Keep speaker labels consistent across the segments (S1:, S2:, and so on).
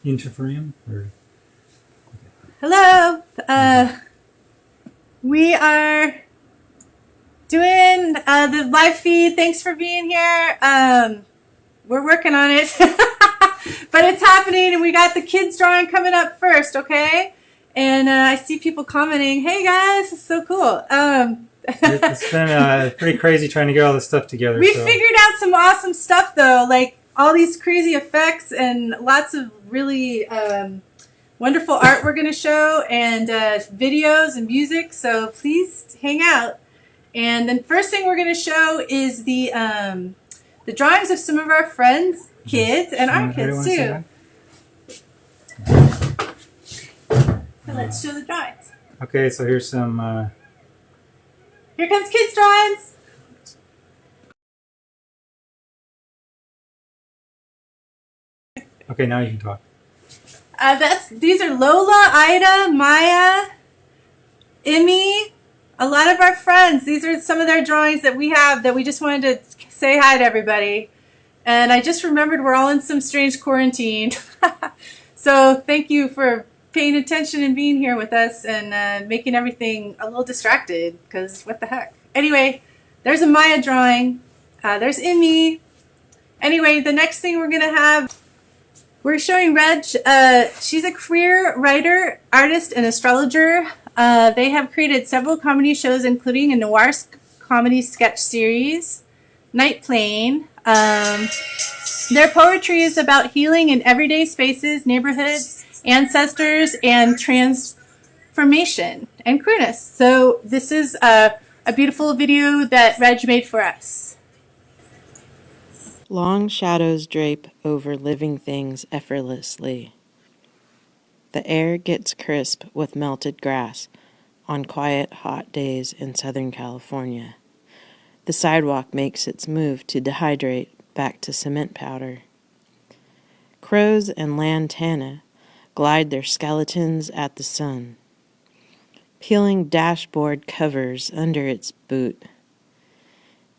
S1: Interframe? Or...
S2: Hello. We are doing the live feed. Thanks for being here. We're working on it, but it's happening, and we got the kids drawing coming up first. Okay, and I see people commenting, "Hey guys, it's so cool."
S1: It's been pretty crazy trying to get all this stuff together.
S2: We figured out some awesome stuff though, like all these crazy effects and lots of really wonderful art we're going to show, and videos and music. So please hang out. And then first thing we're going to show is the drawings of some of our friends, kids, and our kids too. So let's show the drawings.
S1: Okay, so here's some.
S2: Here comes kids' drawings.
S1: Okay, now you can talk.
S2: These are Lola, Ida, Maya, Emmy, a lot of our friends. These are some of their drawings that we have that we just wanted to say hi to everybody. And I just remembered we're all in some strange quarantine. So thank you for paying attention and being here with us and making everything a little distracted, because what the heck. Anyway, there's a Maya drawing. There's Emmy. Anyway, the next thing we're going to have, we're showing Reg. She's a career writer, artist, and astrologer. They have created several comedy shows, including a noir comedy sketch series, Night Plane. Their poetry is about healing in everyday spaces, neighborhoods, ancestors, and transformation and queerness. So this is a beautiful video that Reg made for us.
S3: Long shadows drape over living things effortlessly. The air gets crisp with melted grass on quiet, hot days in Southern California. The sidewalk makes its move to dehydrate back to cement powder. Crows and lantana glide their skeletons at the sun, peeling dashboard covers under its boot.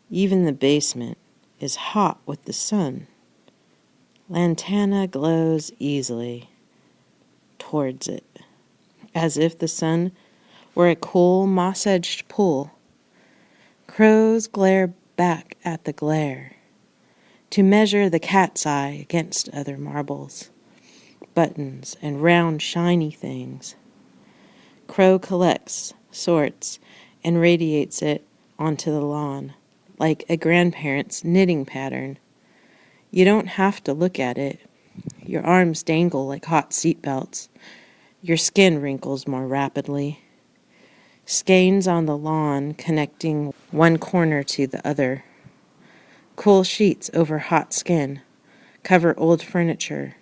S3: Even the basement is hot with the sun. Lantana glows easily towards it, as if the sun were a cool, moss-edged pool. Crows glare back at the glare to measure the cat's eye against other marbles, buttons, and round, shiny things. Crow collects, sorts, and radiates it onto the lawn, like a grandparent's knitting pattern. You don't have to look at it. Your arms dangle like hot seatbelts. Your skin wrinkles more rapidly. Skeins on the lawn connecting one corner to the other. Cool sheets over hot skin cover old furniture.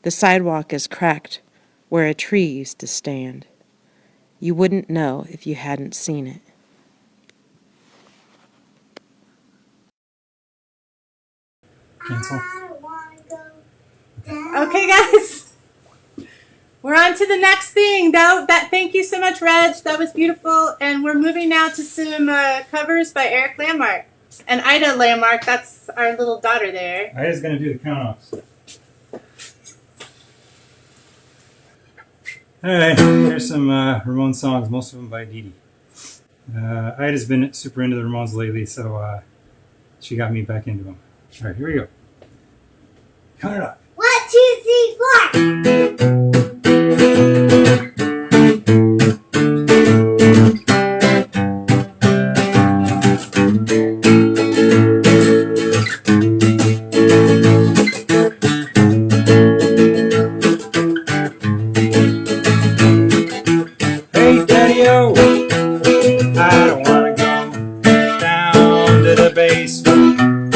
S3: The sidewalk is cracked where a tree used to stand. You wouldn't know if you hadn't seen it.
S1: Cancel.
S2: Okay, guys. We're on to the next thing. Thank you so much, Reg. That was beautiful. And we're moving now to some covers by Eric Landmark. And Ida Landmark, that's our little daughter there.
S1: Ida's going to do the count-offs. Alright, here's some Ramones songs, most of them by Dee Dee. Ida's been super into the Ramones lately, so she got me back into them. Alright, here we go. Count it up.
S4: 1, 2, 3, 4.
S1: Hey Daddy-O, I don't wanna go down to the basement.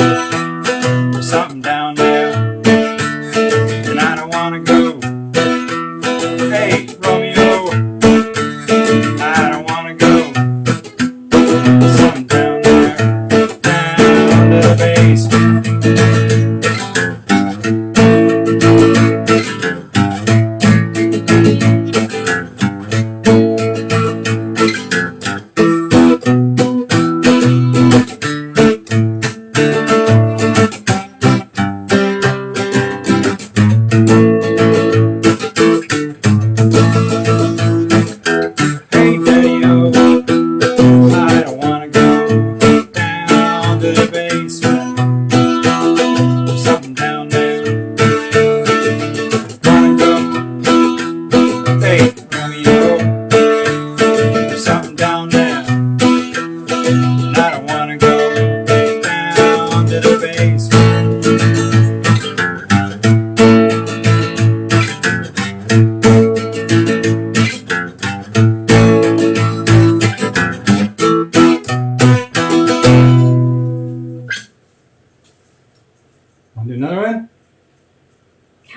S1: There's something down there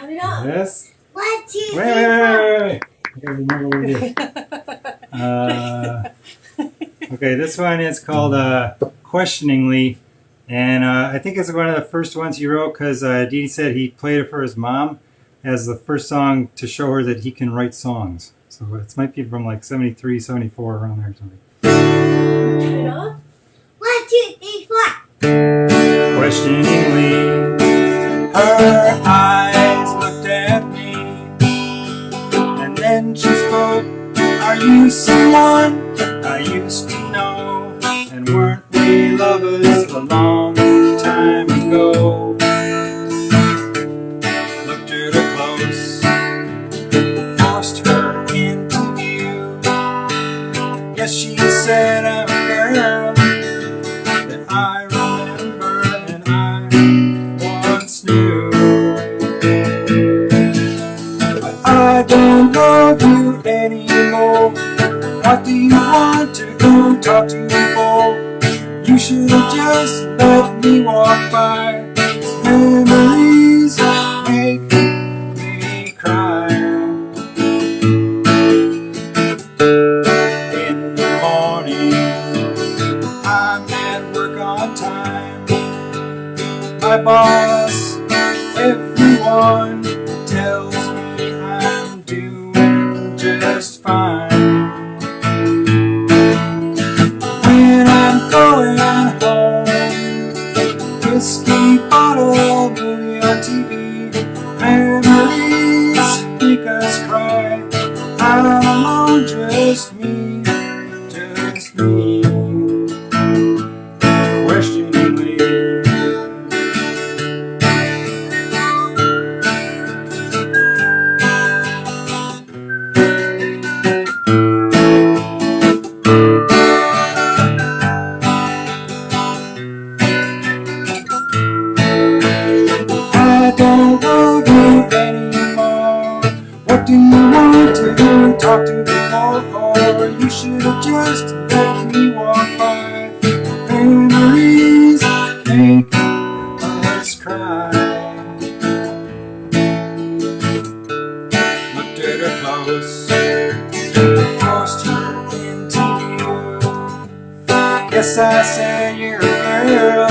S2: Count it up.
S1: Yes.
S4: 1, 2, 3,
S1: Wait.
S4: 4.
S1: I gotta remember what it is. Okay, this one is called Questioningly. And I think it's one of the first ones he wrote because Dee Dee said he played it for his mom as the first song to show her that he can write songs. So it might be from like 73, 74, around there or something.
S2: Count it up.
S4: 1, 2, 3, 4.
S1: Questioningly, her eyes looked at me, and then she spoke. Are you someone I used to know? And weren't we lovers a long time ago? Looked at her close, forced her into view. Yes, she said I'm a girl that I remember and I once knew. But I don't love you anymore. What do you want to go talk to me for? You should have just let me walk by. Memories make me cry. In the morning, I'm at work on time. My boss, everyone tells me I'm doing just fine. When I'm going home, whiskey bottle, movie on TV, memories make us cry. I'm alone, just me, just me. Questioningly, I don't love you anymore. What do you want to talk to me for? You should have just let me walk by. Memories make us cry. Looked at her close, forced her into view. Yes, I said you're a girl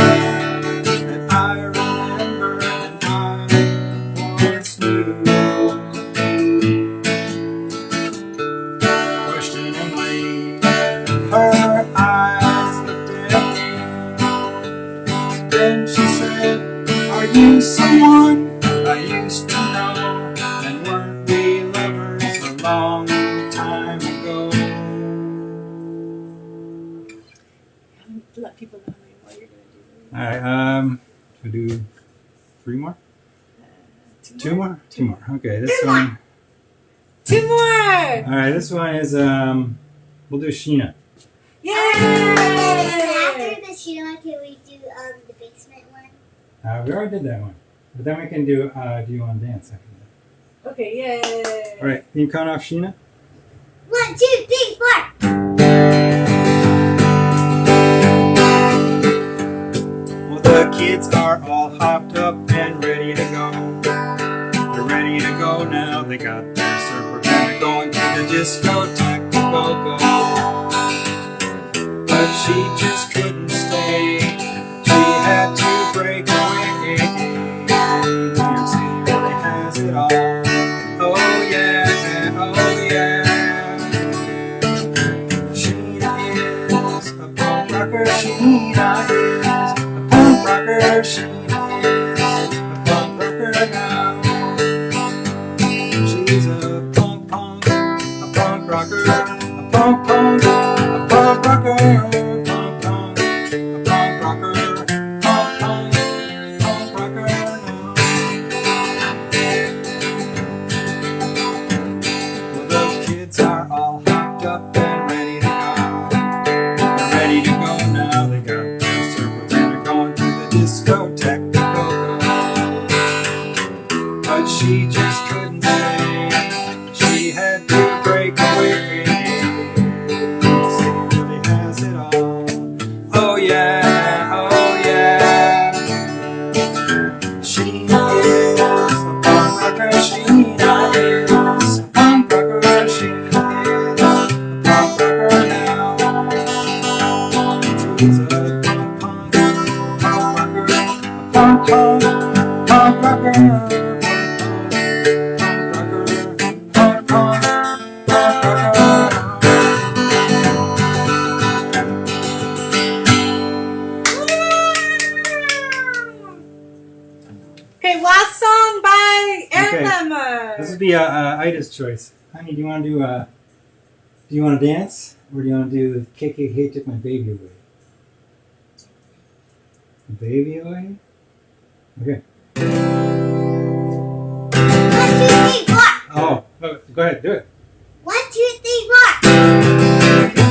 S1: that I remember and I once knew. Questioningly, her eyes looked at me. Then she said, are you someone I used to know? And weren't we lovers a long time ago?
S2: Let people know what you're going to do.
S1: Alright, we'll do 3 more? 2 more? 2 more. Okay, this one.
S2: 2 more.
S1: Alright, this one is, we'll do Sheena.
S2: Yay!
S4: After the Sheena one, can we do the basement one?
S1: We already did that one. But then we can do you want to dance after that.
S2: Okay, yay.
S1: Alright, can you count off Sheena?
S4: 1, 2, 3, 4.
S1: Well, the kids are all hopped up and ready to go. They're ready to go now. They got their surfboards and they're going to the discotheque to go. But she just couldn't stay. She had to break away. New York City really has it all. Oh yeah, oh yeah. Sheena is a punk rocker. Sheena is a punk rocker. Sheena is a punk rocker now. She's a punk rocker, a punk rocker, Well, the kids are all hopped up and ready to go. They're ready to go now. They got their surfboards and they're going to the discotheque to go. But she just couldn't stay. She had to break away. She really has it all. Oh yeah, oh yeah. She is a punk rocker. This would be Ida's choice. Honey, do you want to dance, or do you want to do KKK took my baby away? Baby away? Okay.
S4: 1, 2, 3, 4.
S1: Oh, no, go ahead, do it.
S4: 1, 2, 3, 4.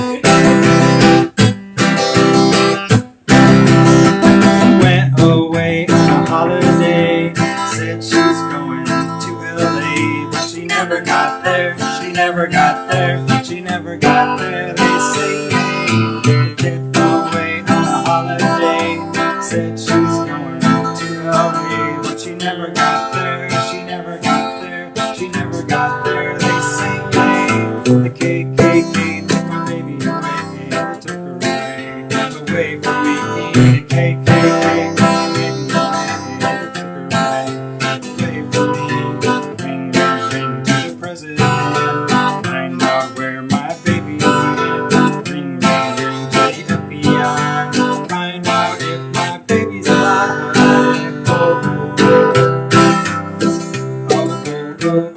S1: Went away on a holiday. Said she's going to LA, but she never got there. She never got there. She never got there. They say went away on a holiday. Said she's going to LA, but she never got there. She never got there. She never got there. They say the KKK took my baby away. They took her away from me. The KKK took my baby away. They took her away from me. Ring, ring, ring to the president. Find out where my baby is. Ring, ring, ring to the FBI. Find out if my baby's alive. Oh, oh, oh, oh, oh.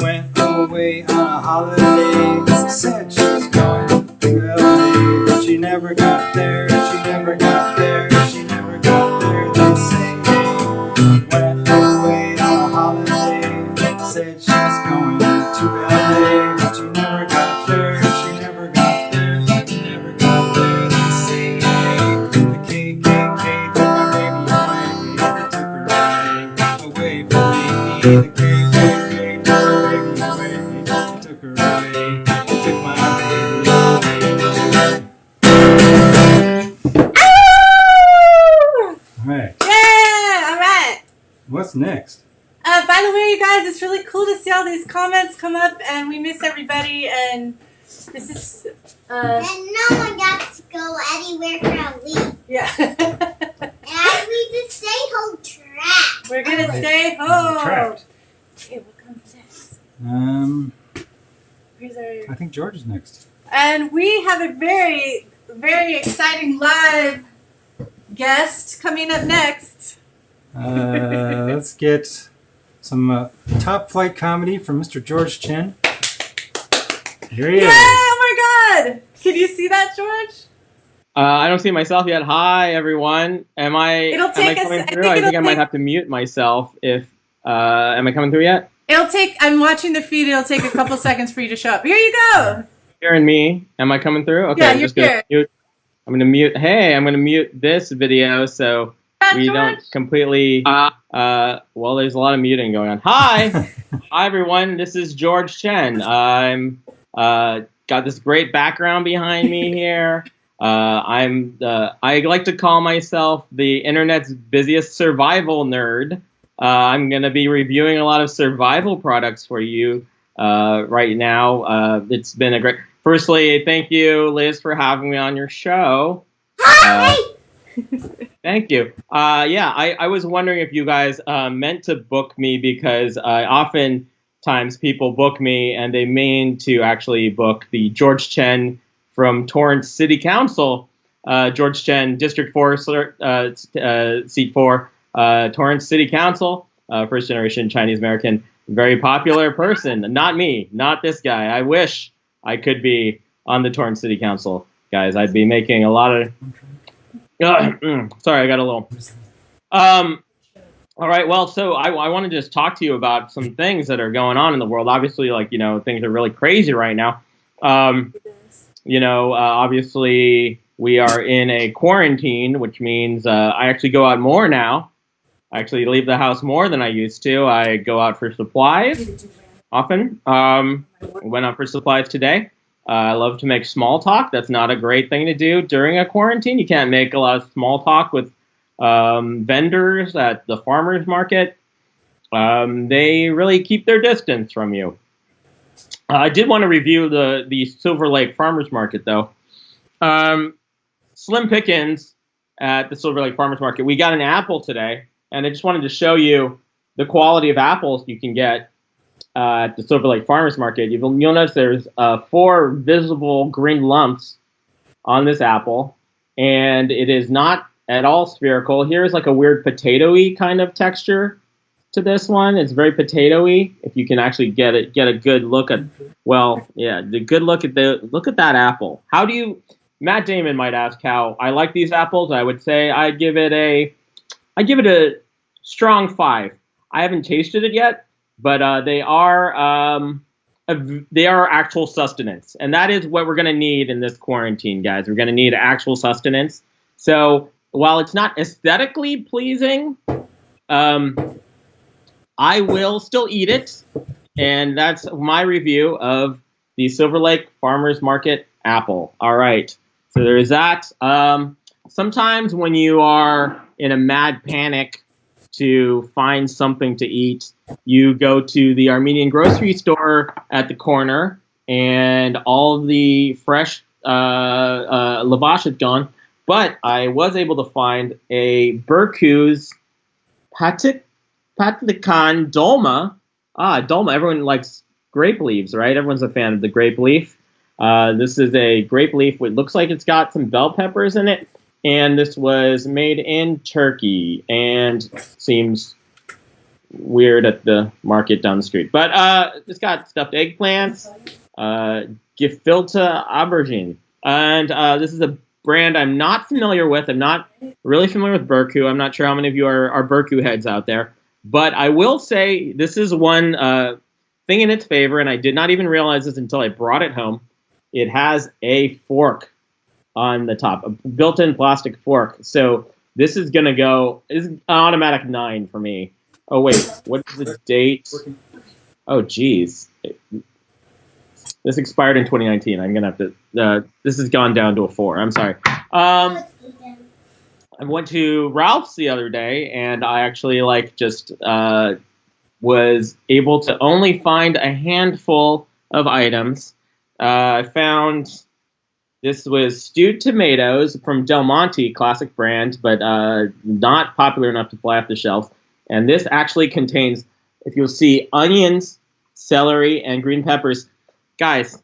S1: Went away on a holiday. Said she was going to LA, but she never got there. She never got there. She never got there. They say went away on a holiday. Said she was going to LA, but she never got there. She never got there. She never got there. They say the KKK took my baby away. They took her away from me. The KKK took her baby away. They took her away. They took my baby away. All right.
S2: Yeah, all right.
S1: What's next?
S2: By the way, you guys, it's really cool to see all these comments come up, and we miss everybody. And this is,
S4: And no one got to go anywhere for a week.
S2: yeah.
S4: And we just stay home trapped.
S2: We're gonna
S1: Right.
S2: stay home.
S1: Trapped.
S2: Okay, what comes next?
S1: I
S2: Here's our,
S1: think George is next.
S2: and we have a very, very exciting live guest coming up next.
S1: Let's get some top flight comedy from Mr. George Chen. Here he
S2: Yeah!
S1: is.
S2: Oh my God! Can you see that, George?
S5: I don't see myself yet. Hi, everyone. Am I
S2: take us-
S5: coming
S2: I
S5: through?
S2: think
S5: I think
S2: it'll
S5: I might
S2: take-
S5: have to mute myself if. Am I coming through yet?
S2: It'll take. I'm watching the feed. It'll take a couple seconds for you to show up. Here you go.
S5: Hearing me? Am I coming through? Okay,
S2: Yeah,
S5: I'm
S2: you're
S5: just gonna
S2: here.
S5: mute. I'm gonna mute. Hey, I'm gonna mute this video so we don't completely. Well, there's a lot of muting going on. Hi, hi everyone. This is George Chen. I'm got this great background behind me here. I like to call myself the internet's busiest survival nerd. I'm going to be reviewing a lot of survival products for you right now. It's been a great. Firstly, thank you, Liz, for having me on your show. Thank you. Yeah, I was wondering if you guys meant to book me because oftentimes people book me and they mean to actually book the George Chen from Torrance City Council, George Chen, District 4, Seat 4, Torrance City Council, first generation Chinese American, very popular person. Not me, not this guy. I wish I could be on the Torrance City Council, guys. I'd be making a lot of. Sorry, I got a little. All right, well, so I want to just talk to you about some things that are going on in the world. Obviously, like, things are really crazy right now. Obviously, we are in a quarantine, which means I actually go out more now. I actually leave the house more than I used to. I go out for supplies often. Went out for supplies today. I love to make small talk. That's not a great thing to do during a quarantine. You can't make a lot of small talk with vendors at the farmers market. They really keep their distance from you. I did want to review the Silver Lake Farmers Market, though. Slim Pickins at the Silver Lake Farmers Market. We got an apple today, and I just wanted to show you the quality of apples you can get at the Silver Lake Farmers Market. You'll notice there's 4 visible green lumps on this apple, and it is not at all spherical. Here's like a weird potato-y kind of texture to this one. It's very potato-y. If you can actually get a good look at, the good look at that apple. How do you? Matt Damon might ask how I like these apples. I would say I give it a strong 5. I haven't tasted it yet, but they are actual sustenance, and that is what we're going to need in this quarantine, guys. We're going to need actual sustenance. So while it's not aesthetically pleasing, I will still eat it, and that's my review of the Silver Lake Farmers Market apple. All right, so there is that. Sometimes when you are in a mad panic to find something to eat, you go to the Armenian grocery store at the corner, and all of the fresh lavash is gone. But I was able to find a Berku's Patlikan Dolma. Dolma. Everyone likes grape leaves, right? Everyone's a fan of the grape leaf. This is a grape leaf. It looks like it's got some bell peppers in it. And this was made in Turkey and seems weird at the market down the street. But it's got stuffed eggplants, gefilte aubergine. And this is a brand I'm not familiar with. I'm not really familiar with Berku. I'm not sure how many of you are Berku heads out there. But I will say this is one thing in its favor, and I did not even realize this until I brought it home. It has a fork on the top, a built-in plastic fork. So this is going to go, is an automatic 9 for me. Oh, wait, what's the date? Oh, geez. This expired in 2019. I'm going to have to, this has gone down to a 4. I'm sorry. I went to Ralph's the other day, and I actually was able to only find a handful of items. I found this was stewed tomatoes from Del Monte, classic brand, but not popular enough to fly off the shelves. And this actually contains, if you'll see, onions, celery, and green peppers. Guys,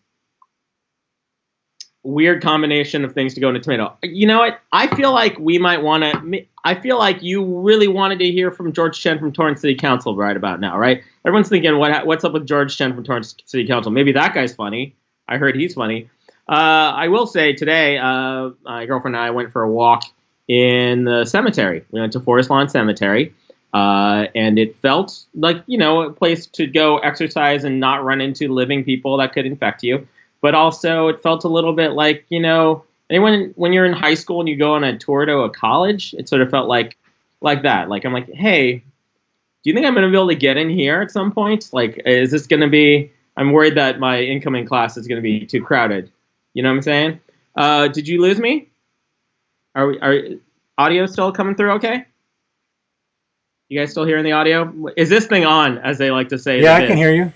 S5: weird combination of things to go in a tomato. You know what? I feel like we might want to. I feel like you really wanted to hear from George Chen from Torrance City Council right about now, right? Everyone's thinking, what's up with George Chen from Torrance City Council? Maybe that guy's funny. I heard he's funny. I will say today, my girlfriend and I went for a walk in the cemetery. We went to Forest Lawn Cemetery, and it felt like, a place to go exercise and not run into living people that could infect you. But also it felt a little bit like, anyone, when you're in high school and you go on a tour to a college, it sort of felt like that. Like, I'm like, hey, do you think I'm going to be able to get in here at some point? Like, is this going to be, I'm worried that my incoming class is going to be too crowded. You know what I'm saying? Did you lose me? Are audio still coming through okay? You guys still hearing the audio? Is this thing on, as they like to say?
S1: Yeah, I can hear you.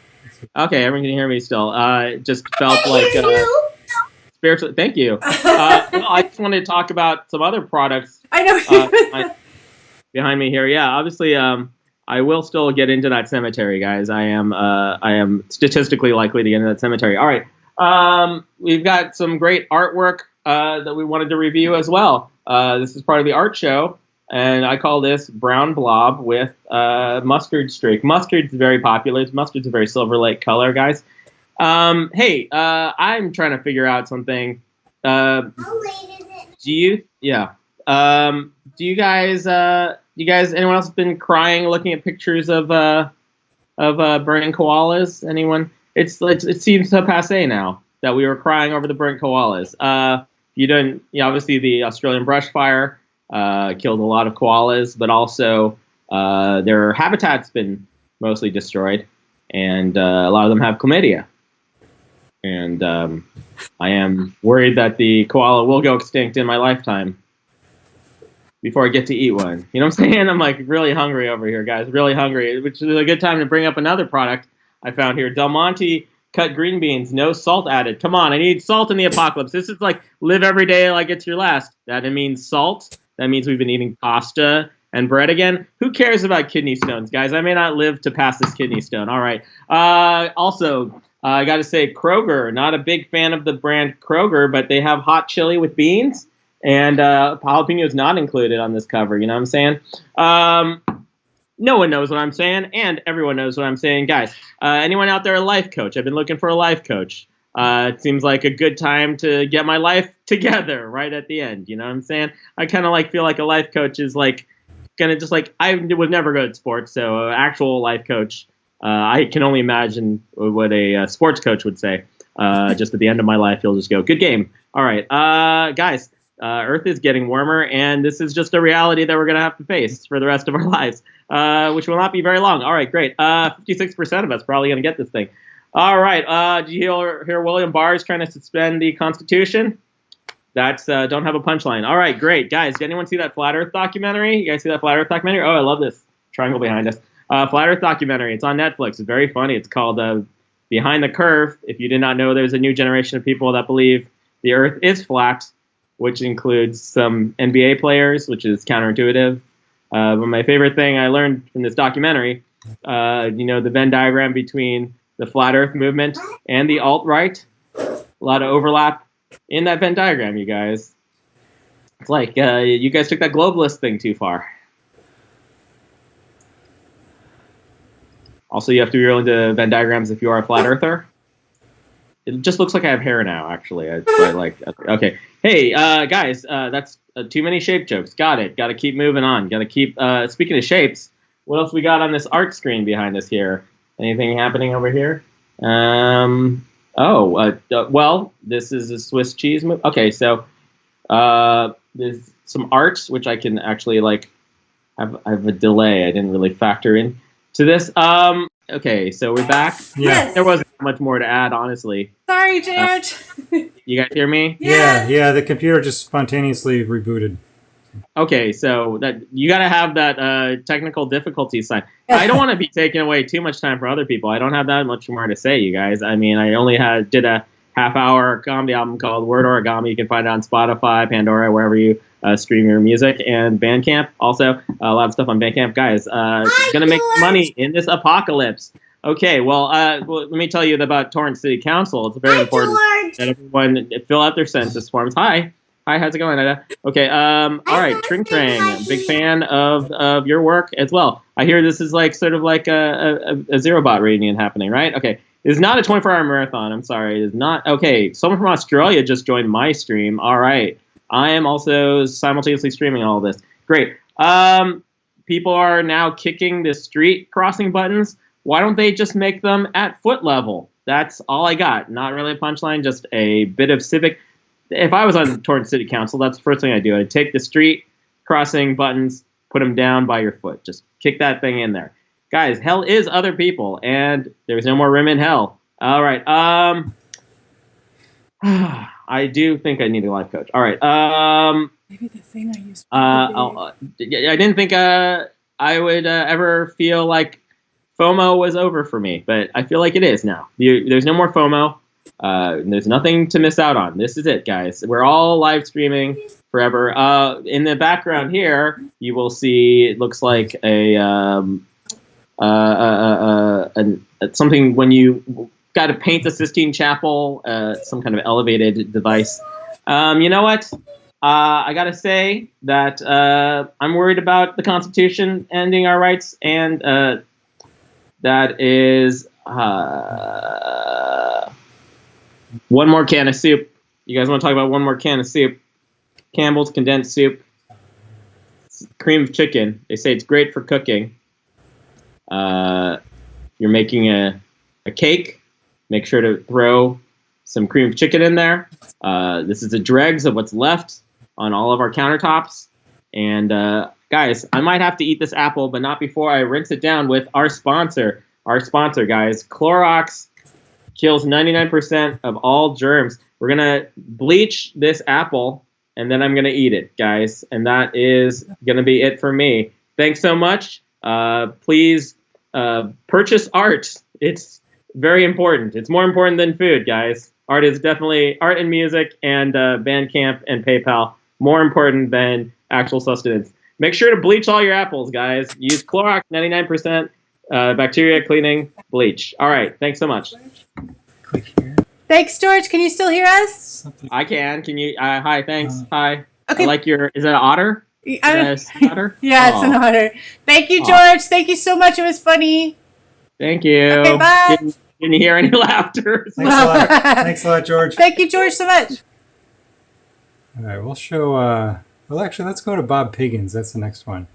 S5: Okay, everyone can hear me still. It just felt like spiritual. Thank you. I just wanted to talk about some other products.
S2: I know.
S5: Behind me here. Yeah, obviously, I will still get into that cemetery, guys. I am statistically likely to get into that cemetery. All right. We've got some great artwork that we wanted to review as well. This is part of the art show, and I call this Brown Blob with mustard streak. Mustard's very popular. Mustard's a very Silver Lake color, guys. Hey, I'm trying to figure out something.
S4: How late is it?
S5: Do you guys, anyone else been crying looking at pictures of burning koalas? Anyone? It seems so passé now that we were crying over the burnt koalas. You didn't, obviously the Australian brush fire killed a lot of koalas, but also their habitat's been mostly destroyed, and a lot of them have chlamydia. And I am worried that the koala will go extinct in my lifetime before I get to eat one. You know what I'm saying? I'm like really hungry over here, guys. Really hungry, which is a good time to bring up another product I found here. Del Monte cut green beans, no salt added. Come on, I need salt in the apocalypse. This is like live every day like it's your last. That means salt. That means we've been eating pasta and bread again. Who cares about kidney stones, guys? I may not live to pass this kidney stone. All right. Also, I got to say, Kroger, not a big fan of the brand Kroger, but they have hot chili with beans. And jalapeno is not included on this cover. You know what I'm saying? No one knows what I'm saying, and everyone knows what I'm saying. Guys, anyone out there a life coach? I've been looking for a life coach. It seems like a good time to get my life together right at the end. You know what I'm saying? I kind of feel like a life coach is gonna just I was never good at sports, so actual life coach. I can only imagine what a sports coach would say. Just at the end of my life, he'll just go, "Good game." All right, guys. Earth is getting warmer, and this is just a reality that we're going to have to face for the rest of our lives, which will not be very long. All right, great. 56% of us probably going to get this thing. All right. Did you hear William Barr is trying to suspend the Constitution? That's don't have a punchline. All right, great. Guys, did anyone see that Flat Earth documentary? You guys see that Flat Earth documentary? Oh, I love this. Triangle behind us. Flat Earth documentary. It's on Netflix. It's very funny. It's called Behind the Curve. If you did not know, there's a new generation of people that believe the Earth is flat, which includes some NBA players, which is counterintuitive. But my favorite thing I learned from this documentary, the Venn diagram between the Flat Earth movement and the alt-right, a lot of overlap in that Venn diagram, you guys. It's like you guys took that globalist thing too far. Also, you have to be willing to Venn diagrams if you are a flat earther. It just looks like I have hair now, actually. Okay. Hey, guys, that's too many shape jokes. Got it. Got to keep moving on. Got to keep, speaking of shapes, what else we got on this art screen behind us here? Anything happening over here? Well, this is a Swiss cheese movie. Okay, so there's some art, which I can actually, I have a delay. I didn't really factor in to this. Okay, so we're back.
S2: Yes.
S5: There wasn't much more to add, honestly.
S2: Sorry, George.
S5: You guys hear me?
S1: Yeah, the computer just spontaneously rebooted.
S5: Okay, so that you got to have that technical difficulty sign. I don't want to be taking away too much time from other people. I don't have that much more to say, you guys. I mean, I only did a half-hour comedy album called Word Origami. You can find it on Spotify, Pandora, wherever you stream your music, and Bandcamp. Also, a lot of stuff on Bandcamp. Guys, gonna make money in this apocalypse. Okay, well, let me tell you about Torrance City Council. It's very important that everyone fill out their census forms. Hi, how's it going, Ida? Okay, all right, Trin Tran, big fan of your work as well. I hear this is sort of like a Zero Bot reunion happening, right? Okay, it's not a 24-hour marathon. I'm sorry, it is not. Okay, someone from Australia just joined my stream. All right, I am also simultaneously streaming all of this. Great. People are now kicking the street crossing buttons. Why don't they just make them at foot level? That's all I got. Not really a punchline, just a bit of civic. If I was on Torrance City Council, that's the first thing I'd do. I'd take the street crossing buttons, put them down by your foot. Just kick that thing in there. Guys, hell is other people, and there's no more room in hell. All right. I do think I need a life coach. All right.
S2: Maybe the thing I used.
S5: I didn't think I would ever feel like FOMO was over for me, but I feel like it is now. There's no more FOMO. There's nothing to miss out on. This is it, guys. We're all live streaming forever. In the background here, you will see it looks like something when you got to paint the Sistine Chapel, some kind of elevated device. You know what? I got to say that I'm worried about the Constitution ending our rights, and that is one more can of soup. You guys want to talk about one more can of soup? Campbell's condensed soup. Cream of chicken. They say it's great for cooking. You're making a cake. Make sure to throw some cream of chicken in there. This is the dregs of what's left on all of our countertops. And guys, I might have to eat this apple, but not before I rinse it down with our sponsor. Our sponsor, guys. Clorox kills 99% of all germs. We're going to bleach this apple, and then I'm going to eat it, guys. And that is going to be it for me. Thanks so much. Please purchase art. It's very important. It's more important than food, guys. Art is definitely art and music and Bandcamp and PayPal. More important than actual sustenance. Make sure to bleach all your apples, guys. Use Clorox 99% bacteria cleaning bleach. All right. Thanks so much.
S1: Click here.
S2: Thanks, George. Can you still hear us?
S1: Something.
S5: I can. Can you? Hi. Thanks. Hi.
S2: Okay.
S5: Is it an otter? Is that a sea otter?
S2: Yeah, it's an honor. Thank you, George. Thank you so much. It was funny.
S5: Thank you.
S2: Okay, bye.
S5: Didn't hear any laughter.
S1: Thanks a lot. Thanks a lot, George.
S2: Thank you, George, so much.
S1: All right, we'll show. Well, actually, let's go to Bob Piggins. That's the next one.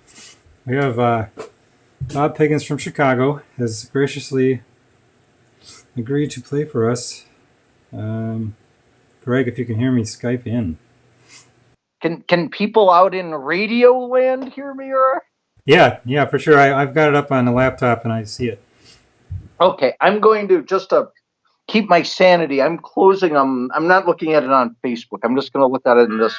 S1: We have Bob Piggins from Chicago has graciously agreed to play for us. Greg, if you can hear me, Skype in.
S6: Can people out in radio land hear me? Or
S1: Yeah, for sure. I've got it up on the laptop and I see it.
S6: okay, I'm going to just keep my sanity. I'm closing. I'm not looking at it on Facebook. I'm just going to look at it in this.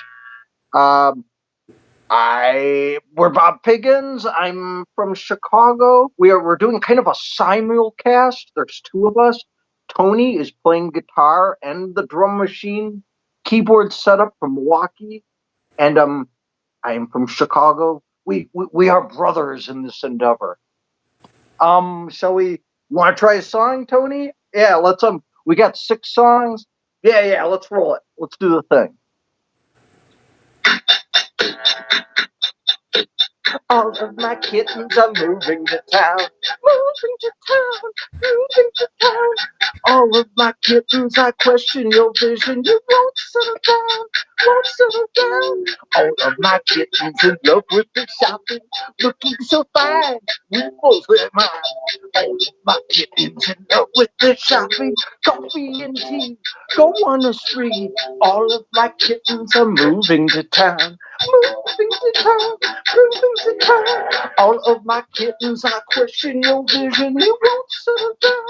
S6: We're Bob Piggins. I'm from Chicago. We're doing kind of a simulcast. There's two of us. Tony is playing guitar and the drum machine, keyboard setup from Milwaukee, and I'm from Chicago. We are brothers in this endeavor. Shall we want to try a song, Tony? Yeah, let's we got 6 songs. Yeah, let's roll it. Let's do the thing. All of my kittens are moving to town, moving to town, moving to town. All of my kittens, I question your vision. You won't settle down, won't settle down. All of my kittens in love with the shopping, looking so fine, we both their mind. All of my kittens in love with the shopping, coffee and tea, go on a spree. All of my kittens are moving to town, moving to town, moving to town. All of my kittens, I question your vision. You won't settle down,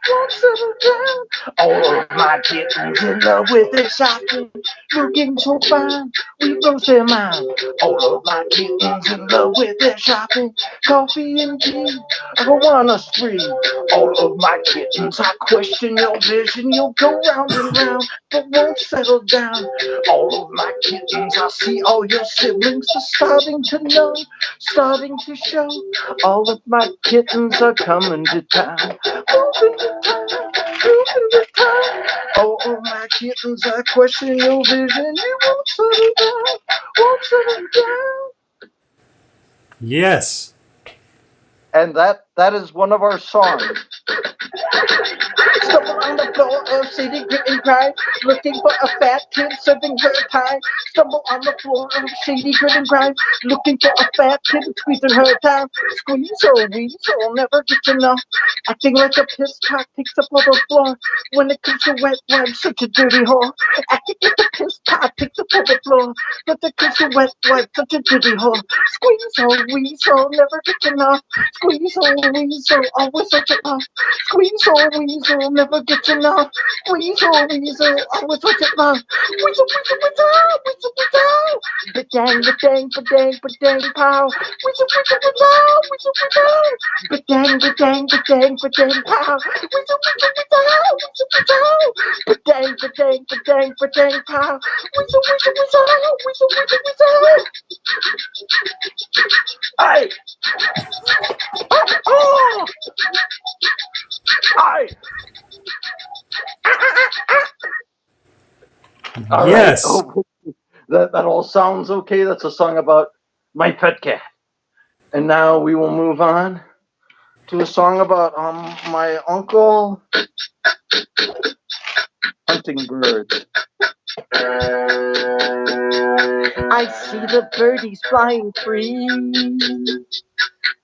S6: won't settle down. All of my kittens in love with their shopping, looking so fine, we lose their mind. All of my kittens in love with their shopping, coffee and tea, go on a spree. All of my kittens, I question your vision. You'll go round and round, but won't settle down. All of my kittens, I see all your siblings are starting to know, starting to show. All of my kittens are coming to town, moving to town, moving to town. All of my kittens, I question your vision. You won't settle down, won't settle down.
S1: Yes.
S6: And that is one of our songs. Stumble on the floor of City Grit and Cry, looking for a fat kid serving her pie. Stumble on the floor of Shady Grit and Cry, looking for a fat kid squeezing her time. Squeeze or weasel, never get enough. Acting like a piss pot takes up all the floor. When it comes to wet wipes, such a dirty whore. Acting like a piss pot takes up all the floor. When it comes to wet wipes, such a dirty whore. Squeeze or weasel, never get enough. Squeeze or weasel, always such a puff. Squeeze or weasel, never get enough. Squeeze or weasel, always such a puff. Weasel, weasel, weasel, weasel, weasel. Ba-dang, ba-dang, ba-dang, ba-dang, pow. Weasel, weasel, weasel, weasel, weasel. Ba-dang, ba-dang, ba-dang, ba-dang, pow. Weasel, weasel, weasel, weasel, weasel. Ba-dang, ba-dang, ba-dang, ba-dang, pow. Weasel, weasel, weasel, weasel, weasel, weasel. Aye. Oh! Aye. All
S1: Yes.
S6: right. Oh, that all sounds okay. That's a song about my pet cat. And now we will move on to a song about my uncle hunting birds. I see the birdies flying free,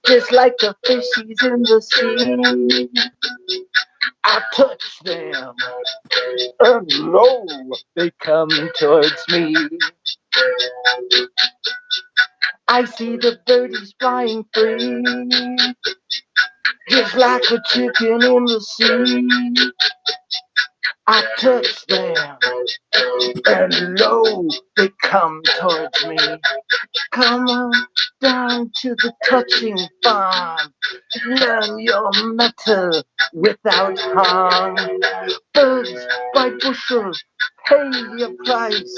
S6: just like the fishies in the sea. I touch them, and lo, they come towards me. I see the birdies flying free, just like a chicken in the sea. I touch them, and lo, they come towards me. Come on down to the touching farm, learn your metal without harm. Birds by bushels, pay your price.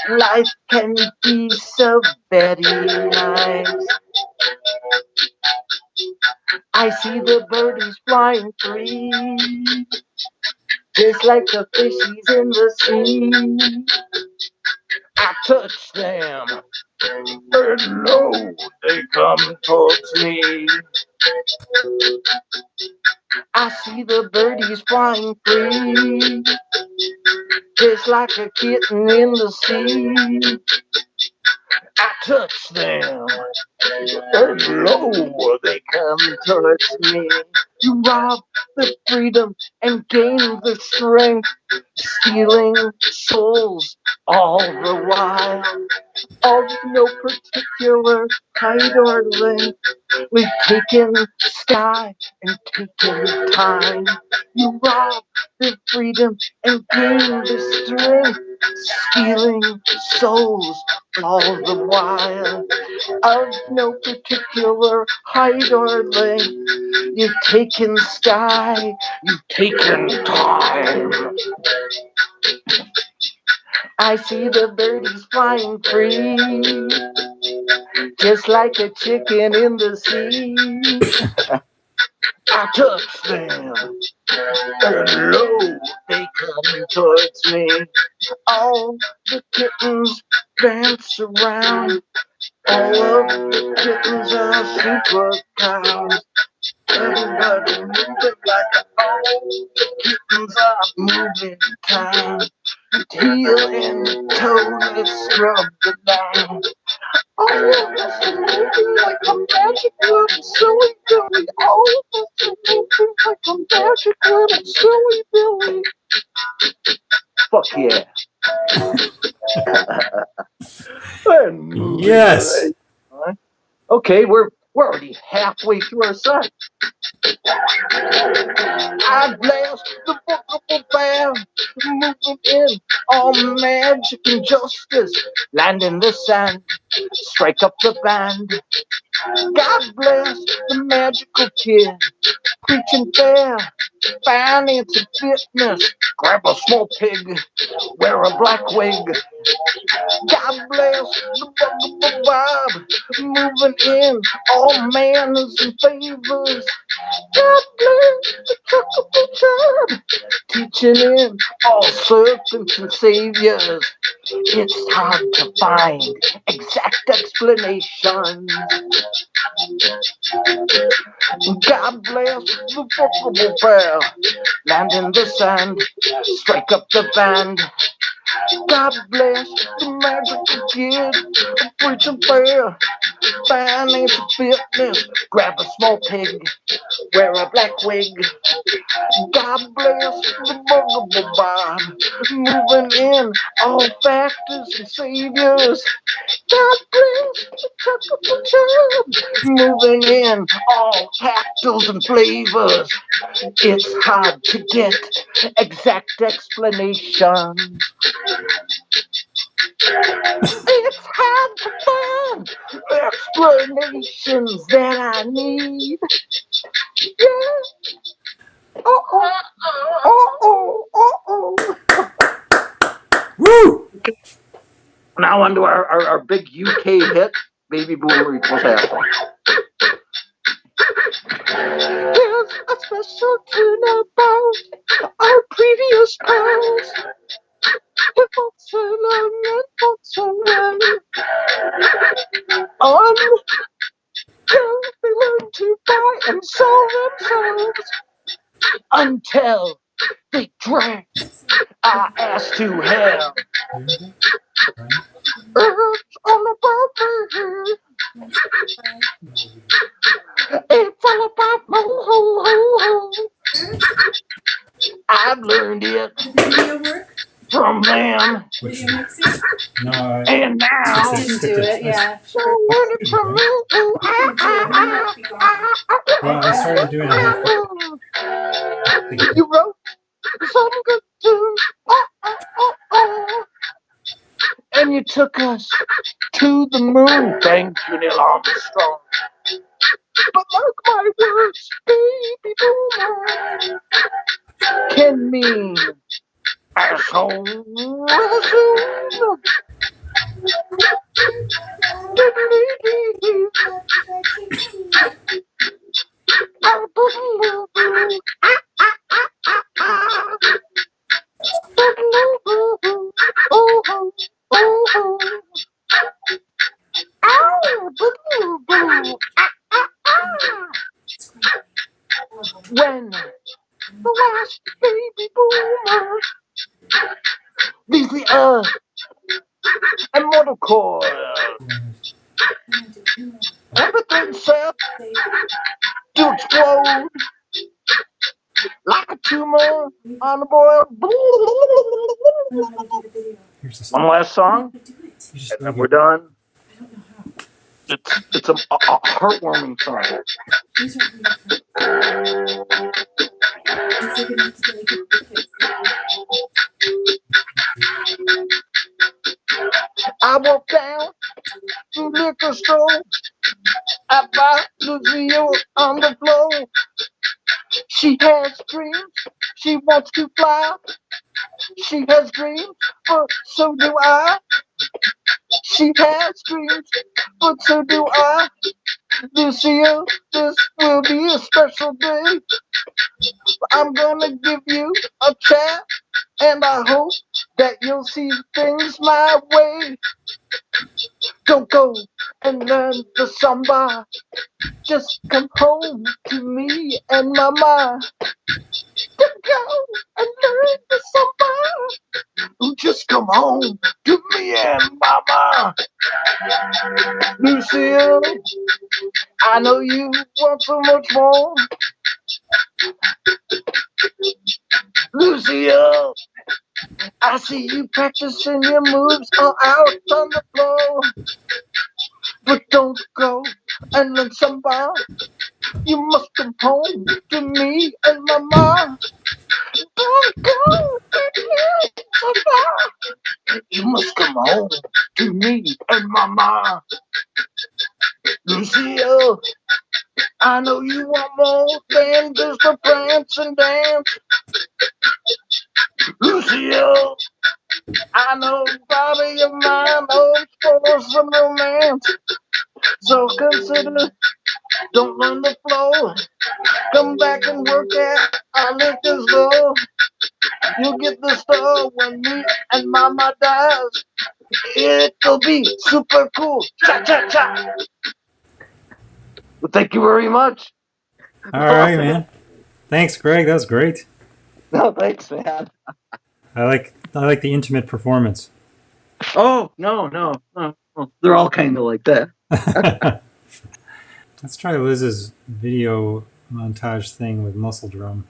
S6: Life can be so very nice. I see the birdies flying free, just like the fishies in the sea. I touch them, and lo, they come towards me. I see the birdies flying free, just like a kitten in the sea. I touch them, and lo, they come towards me. You rob the freedom and gain the strength, stealing souls all the while. Of no particular height or length, we've taken sky and taken time. You rob the freedom and gain the strength, stealing souls all the while. Of no particular height or length, you've taken sky, you've taken time. I see the birdies flying free, just like a chicken in the sea. I touch them, and lo, they come towards me. All the kittens dance around. All of the kittens are super cows. Everybody moving like all the kittens are moving time. Heel and toe, let's scrub the line. All of us are moving like a magic little silly Billy. All of us are moving like a magic little silly Billy. Fuck yeah. And moving
S1: Yes.
S6: right. Okay, we're already halfway through our set. I blast the bookable band, moving in all magic and justice, land in the sand, strike up the band. God bless the magical kid, preaching fair, finance and fitness, grab a small pig, wear a black wig. God bless the buckable Bob, moving in all manners and favors. God bless the truckable Chub, teaching in all serpents and saviors. It's hard to find exact explanations. God bless the bookable bear, land in the sand, strike up the band. God bless the magical kid, preaching fair, financial fitness, grab a small pig, wear a black wig. God bless the buggable Bob, moving in all factors and saviors. God bless the chuckable Chub, moving in all tactiles and flavors. It's hard to get exact explanations. It's hard to find explanations that I need. Yeah. Uh-oh.
S1: Woo!
S6: Now on to our big UK hit, Baby Boomer Equals Apple. There's a special tune about our previous pals. Until they learn to buy and sell themselves. Until they drag our ass to hell. It's all about me. It's all about mo ho ho ho. I've learned it from them.
S1: No,
S6: And now
S2: Didn't do it, yeah.
S6: so learn it from you.
S1: well, I started doing it.
S6: You wrote some good tunes. And you took us to the moon. Thank you, Neil Armstrong. But mark my words, baby boomer can mean asshole soon. boo, boo, ah, ah, ah. When the last baby boomer leaves the earth and mortal coil, everything's set to explode like a tumor on a boil.
S1: Here's the
S6: One
S1: song.
S6: last song,
S1: You just
S6: and then
S1: like
S6: we're
S1: it.
S6: done. It's a heartwarming song. I walk down to liquor store. I buy Lucille on the floor. She has dreams. She wants to fly. She has dreams, but so do I. She has dreams, but so do I. Lucille, this will be a special day. I'm gonna give you a chat, and I hope that you'll see things my way. Don't go and learn the samba. Just come home to me and mama. Don't go and learn the samba. Just come home to me and mama. Lucille, I know you want so much more. Lucille, I see you practicing your moves all out on the floor. But don't go and learn samba. You must come home to me and mama. Don't go and learn samba. You must come home to me and mama. Lucille, I know you want more than just a prance and dance. Lucille, I know body of mine hopes for some romance. So consider, don't learn the flow. Come back and work at our liquor store. You'll get the store when me and mama dies. It'll be super cool. Cha cha cha. Well, thank you very much.
S1: All right, man. Thanks, Greg. That was great.
S6: No, thanks, man.
S1: I like the intimate performance.
S6: Oh, no. They're all kind of like that.
S1: Let's try Liz's video montage thing with muscle drum.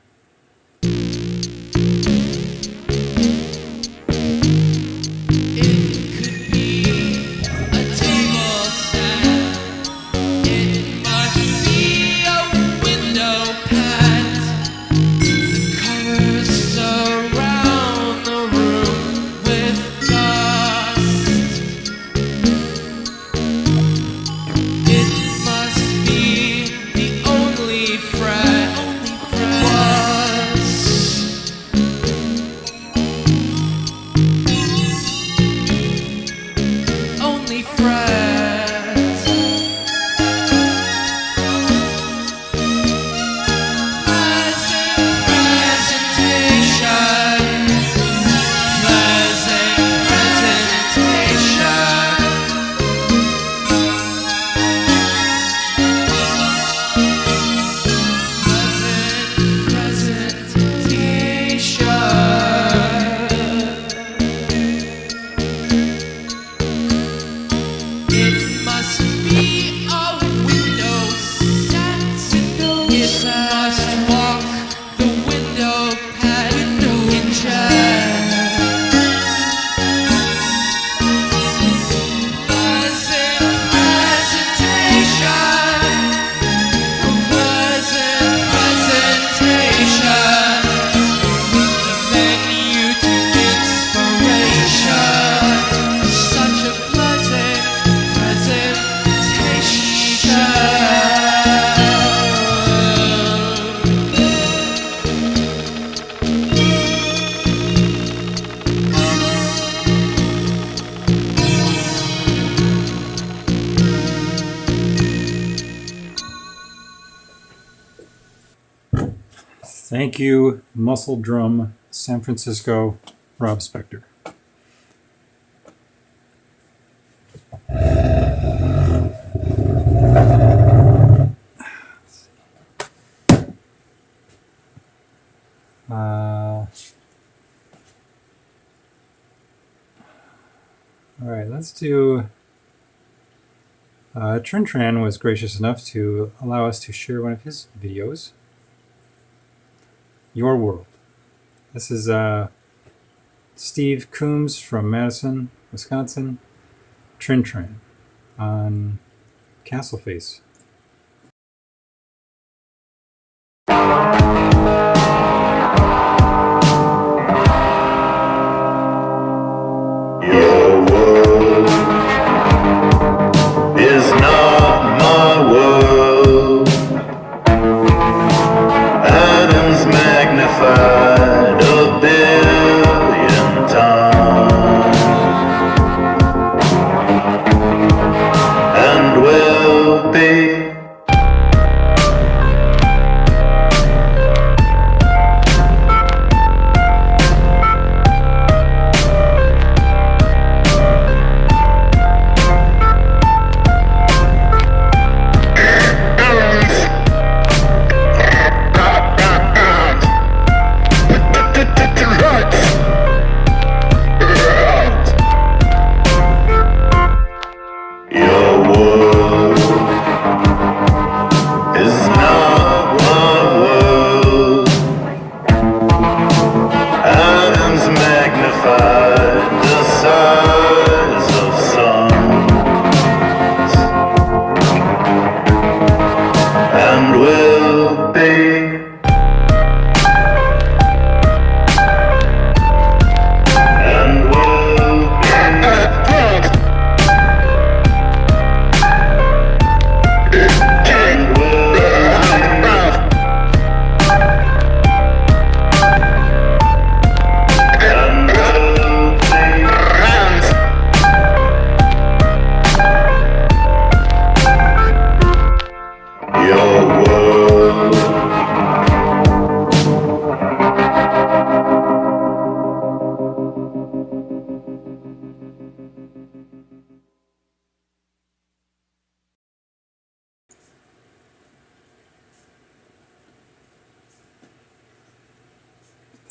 S1: Thank you, Muscle Drum, San Francisco, Rob Spector. let's do... Trin Tran was gracious enough to allow us to share one of his videos. Your World. This is Steve Coombs from Madison, Wisconsin. Trin Tran on Castle Face.
S7: Your world is not my world. Atoms magnified a billion times, and will be.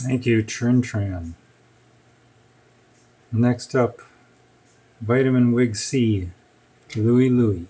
S1: Thank you, Trin Tran. Next up, Vitamin Wig C, Louie Louie.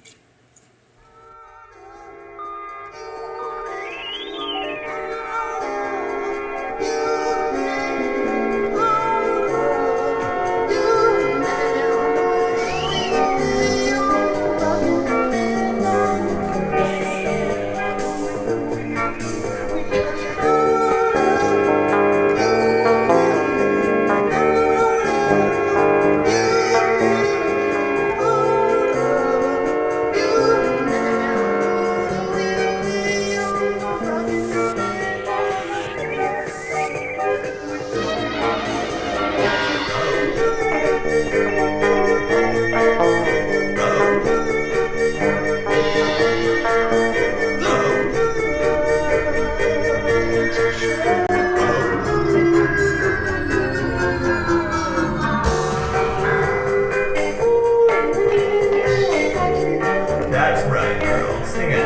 S7: Singing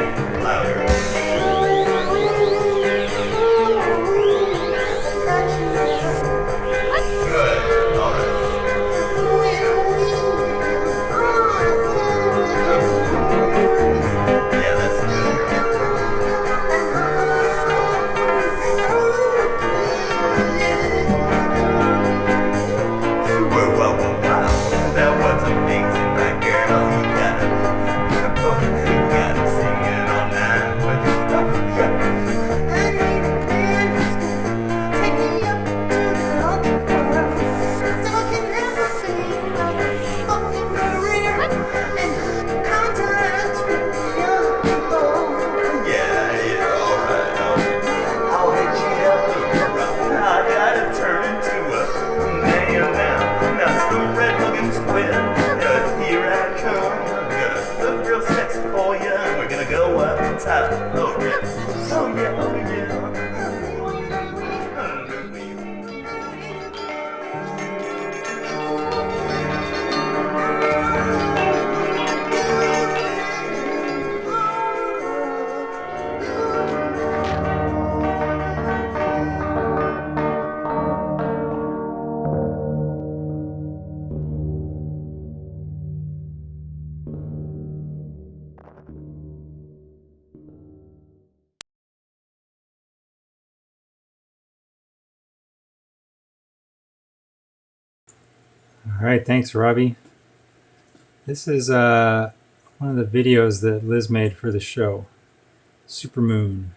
S7: all night.
S1: right, thanks, Robbie. This is one of the videos that Liz made for the show, Supermoon.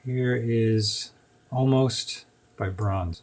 S1: Here is Almost by Bronze.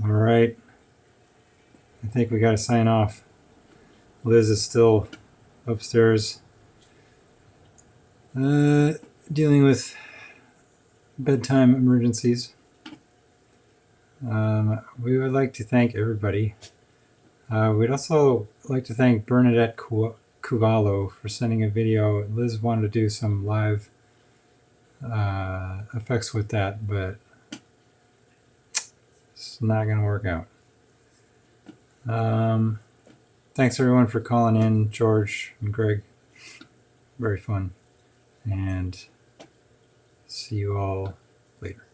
S1: All right. I think we got to sign off. Liz is still upstairs dealing with bedtime emergencies. We would like to thank everybody. We'd also like to thank Bernadette Cuvallo for sending a video. Liz wanted to do some live effects with that, but it's not going to work out. Thanks everyone for calling in, George and Greg. Very fun. And see you all later.